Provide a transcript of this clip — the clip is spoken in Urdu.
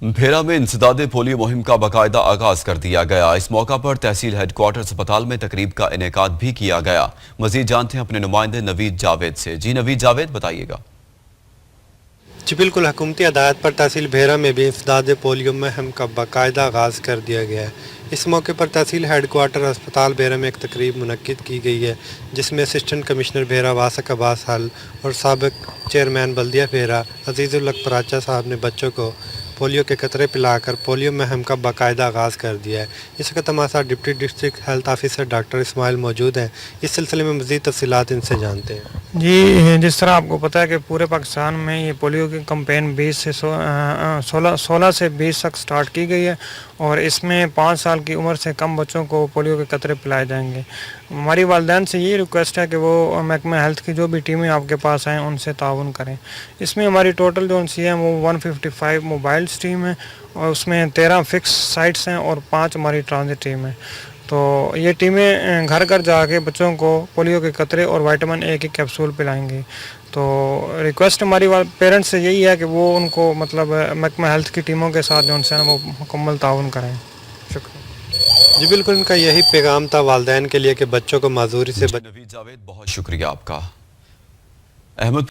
بھیرا میں انسداد پولیو مہم کا باقاعدہ آغاز کر دیا گیا۔ اس موقع پر تحصیل ہیڈ کوارٹر اسپتال میں تقریب کا انعقاد بھی کیا گیا۔ مزید جانتے ہیں اپنے نمائندے نوید جاوید سے۔ جی نوید جاوید، بتائیے گا۔ جی بالکل، حکومتی ہدایت پر تحصیل بھیرا میں بھی انسداد پولیو مہم کا باقاعدہ آغاز کر دیا گیا ہے۔ اس موقع پر تحصیل ہیڈ کوارٹر اسپتال بھیرا میں ایک تقریب منعقد کی گئی ہے، جس میں اسسٹنٹ کمشنر بھیرا واسق عباس حل اور سابق چیئرمین بلدیہ بھیرا عزیز الحق پراچا صاحب نے بچوں کو پولیو کے قطرے پلا کر پولیو مہم کا باقاعدہ آغاز کر دیا ہے۔ اس وقت ہمارے ساتھ deputy district health officer doctor Ismail موجود ہیں۔ اس سلسلے میں مزید تفصیلات ان سے جانتے ہیں۔ جی، جس طرح آپ کو پتہ ہے کہ پورے پاکستان میں یہ پولیو کی کمپین 16 سے 20 تک سٹارٹ کی گئی ہے، اور اس میں 5 سال کی عمر سے کم بچوں کو پولیو کے قطرے پلائے جائیں گے۔ ہماری والدین سے یہ ریکویسٹ ہے کہ وہ محکمہ ہیلتھ کی جو بھی ٹیمیں آپ کے پاس آئیں ان سے تعاون کریں۔ اس میں ہماری ٹوٹل جو سی ہیں وہ 155 موبائلس ٹیم ہیں، اور اس میں 13 فکس سائٹس ہیں اور 5 ہماری ٹرانزٹ ٹیم ہیں۔ تو یہ ٹیمیں گھر گھر جا کے بچوں کو پولیو کے قطرے اور وائٹامن اے کی کیپسول پلائیں گی۔ تو ریکویسٹ ہماری پیرنٹس سے یہی ہے کہ وہ ان کو محکمہ ہیلتھ کی ٹیموں کے ساتھ جو ان سے وہ مکمل تعاون کریں۔ شکریہ۔ جی بالکل، ان کا یہی پیغام تھا والدین کے لیے کہ بچوں کو معذوری سے نوید جاوید، بہت شکریہ آپ کا۔ احمد